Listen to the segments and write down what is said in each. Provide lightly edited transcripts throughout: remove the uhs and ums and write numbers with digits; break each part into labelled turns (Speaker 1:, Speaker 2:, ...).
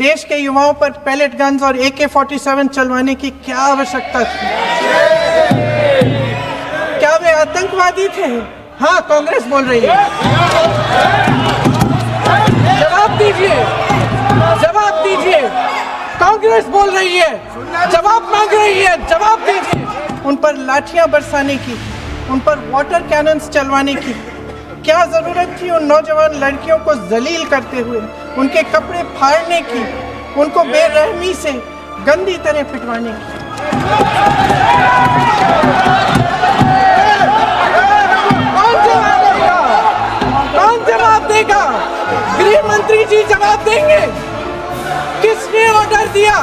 Speaker 1: देश के युवाओं पर पैलेट गन्स और AK-47 चलवाने की क्या आवश्यकता थी? क्या वे आतंकवादी थे? हाँ, कांग्रेस बोल रही है। जवाब दीजिए, जवाब दीजिए। कांग्रेस बोल रही है, जवाब मांग रही है, जवाब दीजिए। उन पर लाठियां बरसाने की, उन पर वाटर कैनन्स चलवाने की क्या जरूरत थी? उन नौजवान लड़कियों को जलील करते हुए उनके कपड़े फाड़ने की, उनको बेरहमी से गंदी तरह पिटवाने की। कौन जवाब देगा? गृह मंत्री जी जवाब देंगे। किसने ऑर्डर दिया?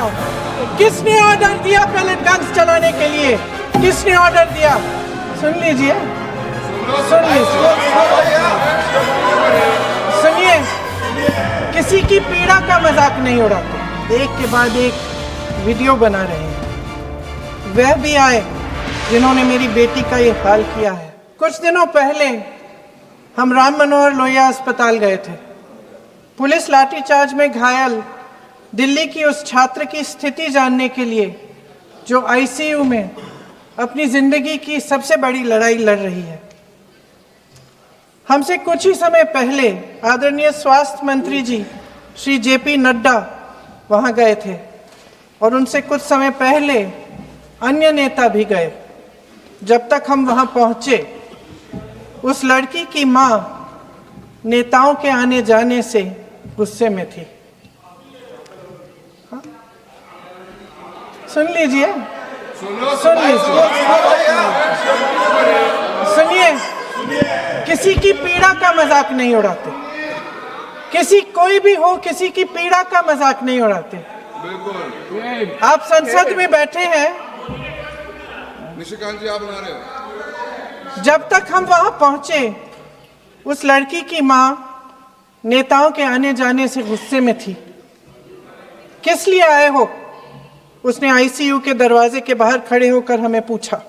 Speaker 1: किसने ऑर्डर दिया पैलेट गन्स चलाने के लिए? किसने ऑर्डर दिया? सुन लीजिए, सुन लीजिए, सुनिए। किसी की पीड़ा का मजाक नहीं उड़ाते, एक के बाद एक वीडियो बना रहे हैं। वह भी आए जिन्होंने मेरी बेटी का ये हाल किया है। कुछ दिनों पहले हम राम मनोहर लोहिया अस्पताल गए थे। पुलिस लाठीचार्ज में घायल दिल्ली की उस छात्र की स्थिति जानने के लिए जो ICU में अपनी जिंदगी की सबसे बड़ी लड़ाई लड़ रही है। हमसे कुछ ही समय पहले आदरणीय स्वास्थ्य मंत्री जी श्री JP नड्डा वहां गए थे और उनसे कुछ समय पहले अन्य नेता भी गए। जब तक हम वहां पहुंचे, उस लड़की की मां नेताओं के आने जाने से गुस्से में थी। हाँ? सुन लीजिए, सुन लीजिए, सुनिए। किसी की पीड़ा का मजाक नहीं उड़ाते, किसी कोई भी हो, किसी की पीड़ा का मजाक नहीं उड़ाते। आप संसद में बैठे हैं,
Speaker 2: निशिकांत जी आप बना रहे हो।
Speaker 1: जब तक हम वहां पहुंचे, उस लड़की की मां नेताओं के आने जाने से गुस्से में थी। किस लिए आए हो? उसने ICU के दरवाजे के बाहर खड़े होकर हमें पूछा।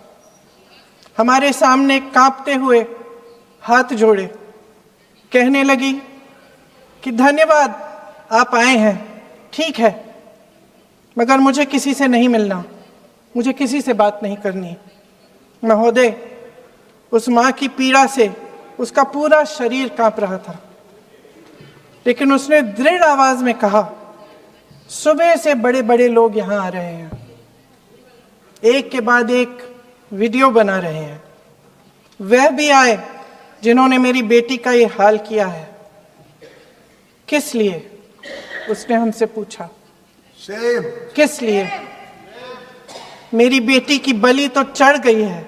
Speaker 1: हमारे सामने कांपते हुए हाथ जोड़े, कहने लगी कि धन्यवाद आप आए हैं, ठीक है, मगर मुझे किसी से नहीं मिलना, मुझे किसी से बात नहीं करनी। महोदय, उस मां की पीड़ा से उसका पूरा शरीर कांप रहा था, लेकिन उसने दृढ़ आवाज में कहा, सुबह से बड़े बड़े लोग यहां आ रहे हैं, एक के बाद एक वीडियो बना रहे हैं। वह भी आए जिन्होंने मेरी बेटी का ये हाल किया है। किस लिए? उसने हमसे पूछा। किस लिए? मेरी बेटी की बलि तो चढ़ गई है,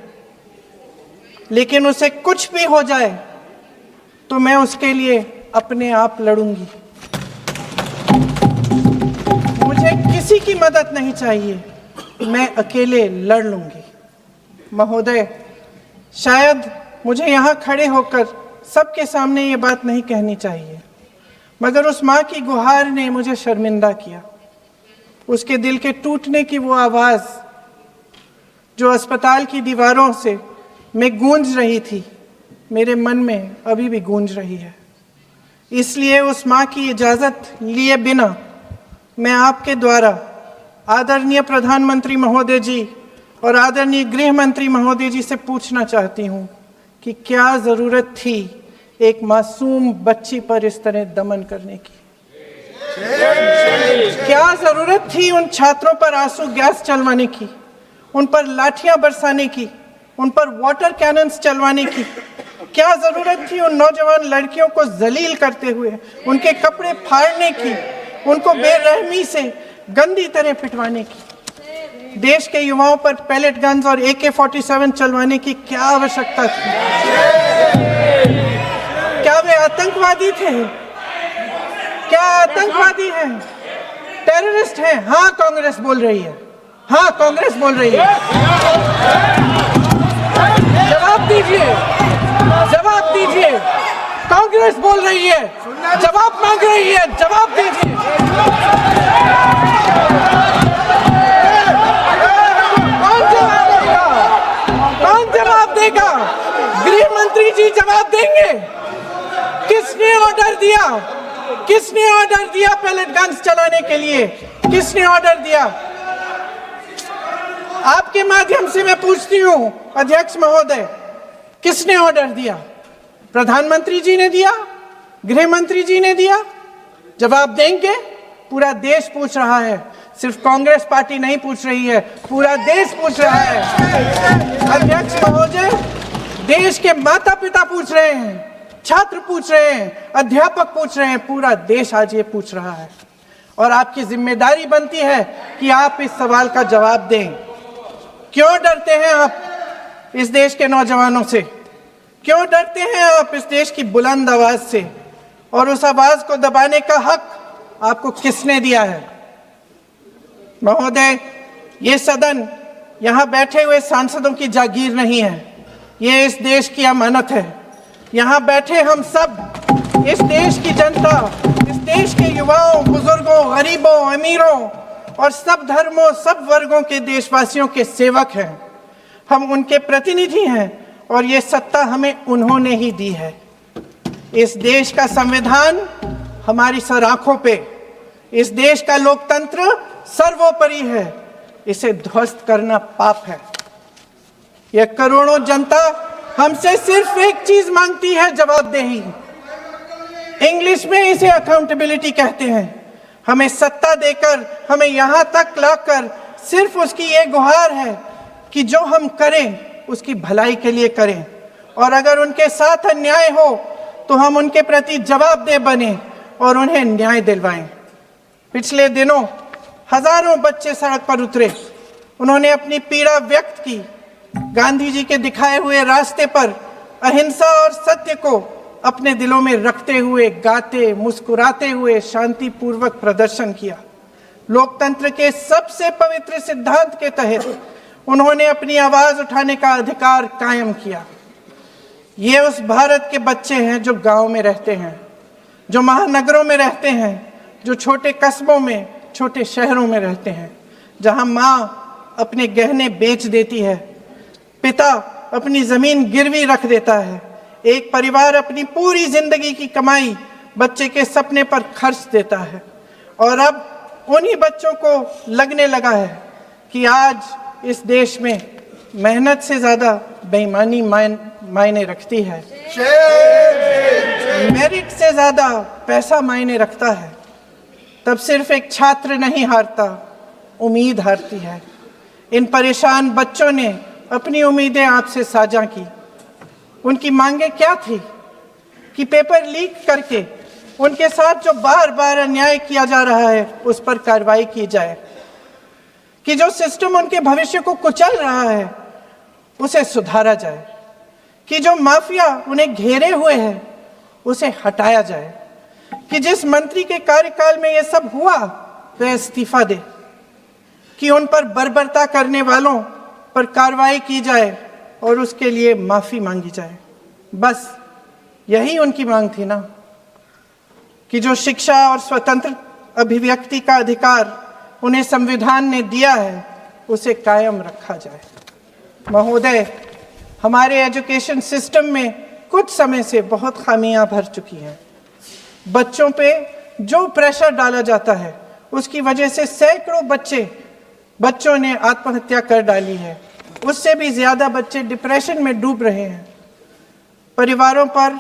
Speaker 1: लेकिन उसे कुछ भी हो जाए तो मैं उसके लिए अपने आप लड़ूंगी। मुझे किसी की मदद नहीं चाहिए, मैं अकेले लड़ लूंगी। महोदय, शायद मुझे यहाँ खड़े होकर सबके सामने ये बात नहीं कहनी चाहिए, मगर उस माँ की गुहार ने मुझे शर्मिंदा किया। उसके दिल के टूटने की वो आवाज़ जो अस्पताल की दीवारों से में गूंज रही थी, मेरे मन में अभी भी गूंज रही है। इसलिए उस माँ की इजाज़त लिए बिना मैं आपके द्वारा आदरणीय प्रधानमंत्री महोदय जी और आदरणीय गृह मंत्री महोदय जी से पूछना चाहती हूँ कि क्या ज़रूरत थी एक मासूम बच्ची पर इस तरह दमन करने की? क्या ज़रूरत थी उन छात्रों पर आंसू गैस चलवाने की, उन पर लाठियां बरसाने की, उन पर वाटर कैनन्स चलवाने की? क्या ज़रूरत थी उन नौजवान लड़कियों को जलील करते हुए उनके कपड़े फाड़ने की, उनको बेरहमी से गंदी तरह पिटवाने की? देश के युवाओं पर पैलेट गन्स और AK-47 चलवाने की क्या आवश्यकता थी? क्या वे आतंकवादी थे? क्या आतंकवादी हैं? टेररिस्ट हैं? हाँ, कांग्रेस बोल रही है। हाँ, कांग्रेस बोल रही है। जवाब दीजिए, जवाब दीजिए। कांग्रेस बोल रही है, जवाब मांग रही है, जवाब दीजिए। कौन जवाब देगा? गृह मंत्री जी जवाब देंगे। किसने ऑर्डर दिया? किसने ऑर्डर दिया पेलेट गन्स चलाने के लिए? किसने ऑर्डर दिया? आपके माध्यम से मैं पूछती हूं अध्यक्ष महोदय, किसने ऑर्डर दिया? प्रधानमंत्री जी ने दिया? गृह मंत्री जी ने दिया? जवाब देंगे? पूरा देश पूछ रहा है, सिर्फ कांग्रेस पार्टी नहीं पूछ रही है, पूरा देश पूछ रहा है। अध्यक्ष महोदय, देश के माता पिता पूछ रहे हैं, छात्र पूछ रहे हैं, अध्यापक पूछ रहे हैं, पूरा देश आज ये पूछ रहा है। और आपकी जिम्मेदारी बनती है कि आप इस सवाल का जवाब दें। क्यों डरते हैं आप इस देश के नौजवानों से? क्यों डरते हैं आप इस देश की बुलंद आवाज से? और उस आवाज को दबाने का हक आपको किसने दिया है? महोदय, ये सदन यहाँ बैठे हुए सांसदों की जागीर नहीं है, ये इस देश की अमानत है। यहाँ बैठे हम सब इस देश की जनता, इस देश के युवाओं, बुजुर्गों, गरीबों, अमीरों और सब धर्मों, सब वर्गों के देशवासियों के सेवक हैं। हम उनके प्रतिनिधि हैं और ये सत्ता हमें उन्होंने ही दी है। इस देश का संविधान हमारी सर आंखों पे, इस देश का लोकतंत्र सर्वोपरि है, इसे ध्वस्त करना पाप है। यह करोड़ों जनता हमसे सिर्फ एक चीज मांगती है, जवाबदेही। इंग्लिश में इसे अकाउंटेबिलिटी कहते हैं। हमें सत्ता देकर, हमें यहां तक लाकर सिर्फ उसकी ये गुहार है कि जो हम करें उसकी भलाई के लिए करें, और अगर उनके साथ अन्याय हो तो हम उनके प्रति जवाबदेह बने और उन्हें न्याय दिलवाएं। पिछले दिनों हजारों बच्चे सड़क पर उतरे, उन्होंने अपनी पीड़ा व्यक्त की। गांधी जी के दिखाए हुए रास्ते पर अहिंसा और सत्य को अपने दिलों में रखते हुए, गाते, मुस्कुराते हुए शांतिपूर्वक प्रदर्शन किया। लोकतंत्र के सबसे पवित्र सिद्धांत के तहत उन्होंने अपनी आवाज उठाने का अधिकार कायम किया। ये उस भारत के बच्चे हैं जो गांव में रहते हैं, जो महानगरों में रहते हैं, जो छोटे कस्बों में, छोटे शहरों में रहते हैं, जहां माँ अपने गहने बेच देती है, पिता अपनी जमीन गिरवी रख देता है, एक परिवार अपनी पूरी जिंदगी की कमाई बच्चे के सपने पर खर्च देता है। और अब उन्हीं बच्चों को लगने लगा है कि आज इस देश में मेहनत से ज्यादा बेईमानी मायने रखती है, मेरिट से ज्यादा पैसा मायने रखता है। तब सिर्फ एक छात्र नहीं हारता, उम्मीद हारती है। इन परेशान बच्चों ने अपनी उम्मीदें आपसे साझा की। उनकी मांगे क्या थी? कि पेपर लीक करके उनके साथ जो बार बार अन्याय किया जा रहा है उस पर कार्रवाई की जाए, कि जो सिस्टम उनके भविष्य को कुचल रहा है उसे सुधारा जाए, कि जो माफिया उन्हें घेरे हुए है उसे हटाया जाए, कि जिस मंत्री के कार्यकाल में यह सब हुआ वह इस्तीफा दे, कि उन पर बर्बरता करने वालों पर कार्रवाई की जाए और उसके लिए माफी मांगी जाए। बस यही उनकी मांग थी ना, कि जो शिक्षा और स्वतंत्र अभिव्यक्ति का अधिकार उन्हें संविधान ने दिया है उसे कायम रखा जाए। महोदय, हमारे एजुकेशन सिस्टम में कुछ समय से बहुत खामियां भर चुकी हैं। बच्चों पे जो प्रेशर डाला जाता है उसकी वजह से सैकड़ों बच्चों ने आत्महत्या कर डाली है। उससे भी ज्यादा बच्चे डिप्रेशन में डूब रहे हैं। परिवारों पर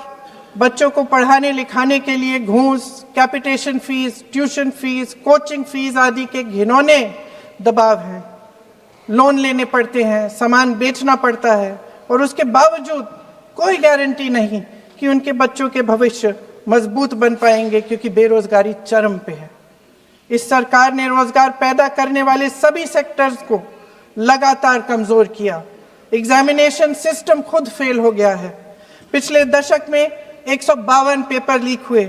Speaker 1: बच्चों को पढ़ाने लिखाने के लिए घूस, capitation fees, tuition fees, coaching fees आदि के घिनौने दबाव हैं। लोन लेने पड़ते हैं, सामान बेचना पड़ता है और उसके बावजूद कोई गारंटी नहीं कि उनके बच्चों के भविष्य मजबूत बन पाएंगे, क्योंकि बेरोजगारी चरम पे है। इस सरकार ने रोजगार पैदा करने वाले सभी सेक्टर्स को लगातार कमजोर किया। एग्जामिनेशन सिस्टम खुद फेल हो गया है। पिछले दशक में 152 पेपर लीक हुए,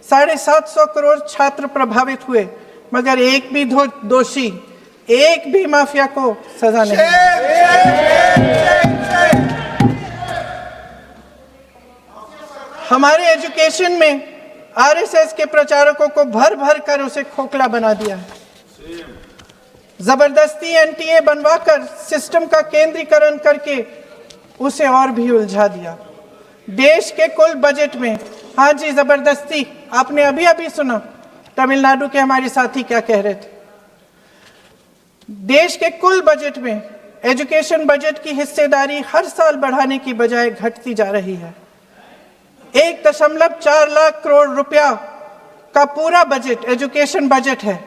Speaker 1: 750 करोड़ छात्र प्रभावित हुए, मगर एक भी दोषी, एक भी माफिया को सजा नहीं। हमारे एजुकेशन में आरएसएस के प्रचारकों को भर भर कर उसे खोखला बना दिया है। जबरदस्ती एनटीए बनवाकर सिस्टम का केंद्रीकरण करके उसे और भी उलझा दिया। देश के कुल बजट में, हाँ जी, जबरदस्ती आपने अभी अभी सुना तमिलनाडु के हमारे साथी क्या कह रहे थे। देश के कुल बजट में एजुकेशन बजट की हिस्सेदारी हर साल बढ़ाने की बजाय घटती जा रही है। 1.4 लाख करोड़ रुपया का पूरा बजट एजुकेशन बजट है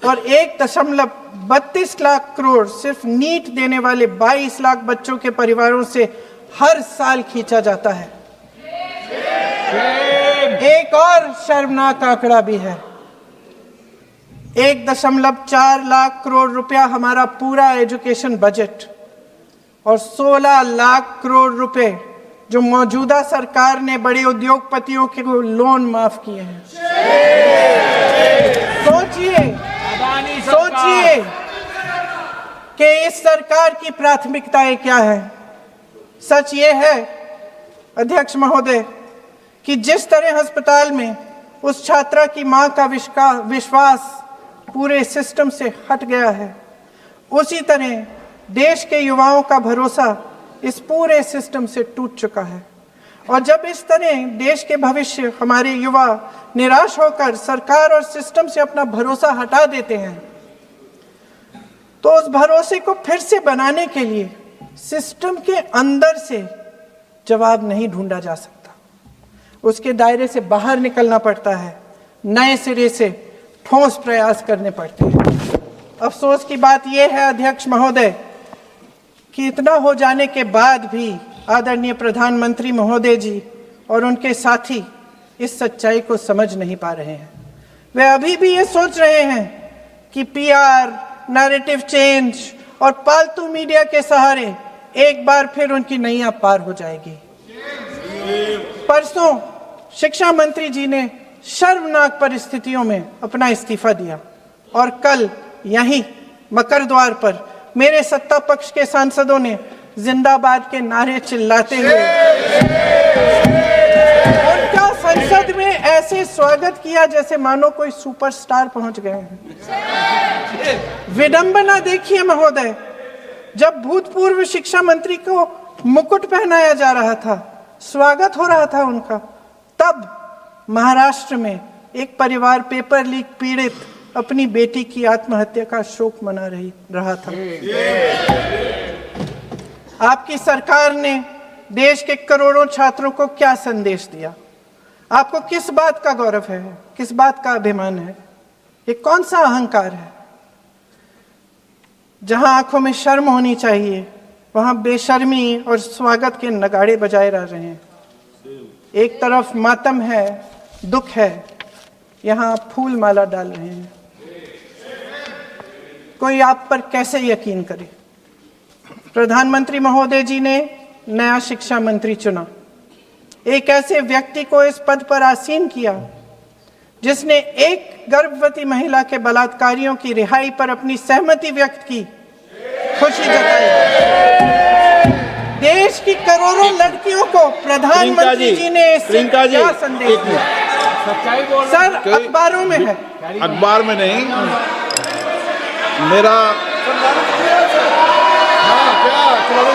Speaker 1: और 1.32 लाख करोड़ सिर्फ नीट देने वाले 22 लाख बच्चों के परिवारों से हर साल खींचा जाता है। एक और शर्मनाक आंकड़ा भी है। 1.4 लाख करोड़ रुपया हमारा पूरा एजुकेशन बजट और 16 लाख करोड़ रुपए जो मौजूदा सरकार ने बड़े उद्योगपतियों के लोन माफ किए हैं। सोचिए कि इस सरकार की प्राथमिकताएं क्या है। सच ये है अध्यक्ष महोदय कि जिस तरह अस्पताल में उस छात्रा की मां का विश्वास पूरे सिस्टम से हट गया है, उसी तरह देश के युवाओं का भरोसा इस पूरे सिस्टम से टूट चुका है। और जब इस तरह देश के भविष्य हमारे युवा निराश होकर सरकार और सिस्टम से अपना भरोसा हटा देते हैं, तो उस भरोसे को फिर से बनाने के लिए सिस्टम के अंदर से जवाब नहीं ढूंढा जा सकता, उसके दायरे से बाहर निकलना पड़ता है, नए सिरे से ठोस प्रयास करने पड़ते हैं। अफसोस की बात यह है अध्यक्ष महोदय कि इतना हो जाने के बाद भी आदरणीय प्रधानमंत्री महोदय जी और उनके साथी इस सच्चाई को समझ नहीं पा रहे हैं। वे अभी भी ये सोच रहे हैं कि पीआर, नैरेटिव चेंज और पालतू मीडिया के सहारे एक बार फिर उनकी नैया पार हो जाएगी। परसों शिक्षा मंत्री जी ने शर्मनाक परिस्थितियों में अपना इस्तीफा दिया और कल यहीं मकरद्वार पर मेरे सत्ता पक्ष के सांसदों ने जिंदाबाद के नारे चिल्लाते हुए उनका संसद में ऐसे स्वागत किया जैसे मानो कोई सुपरस्टार पहुंच गए हैं। विडंबना देखिए महोदय, जब भूतपूर्व शिक्षा मंत्री को मुकुट पहनाया जा रहा था, स्वागत हो रहा था उनका, तब महाराष्ट्र में एक परिवार पेपर लीक पीड़ित अपनी बेटी की आत्महत्या का शोक मना रहा था। आपकी सरकार ने देश के करोड़ों छात्रों को क्या संदेश दिया? आपको किस बात का गौरव है, किस बात का अभिमान है? ये कौन सा अहंकार है? जहां आंखों में शर्म होनी चाहिए वहां बेशर्मी और स्वागत के नगाड़े बजाए रह रहे हैं। एक तरफ मातम है, दुख है, यहां फूल माला डाल रहे हैं। कोई आप पर कैसे यकीन करे? प्रधानमंत्री महोदय जी ने नया शिक्षा मंत्री चुना, एक ऐसे व्यक्ति को इस पद पर आसीन किया जिसने एक गर्भवती महिला के बलात्कारियों की रिहाई पर अपनी सहमति व्यक्त की, खुशी जताई। देश की करोड़ों लड़कियों को प्रधानमंत्री जी ने इससे क्या संदेश दिया? सर, अखबारों में है,
Speaker 2: अखबार में नहीं। मेरा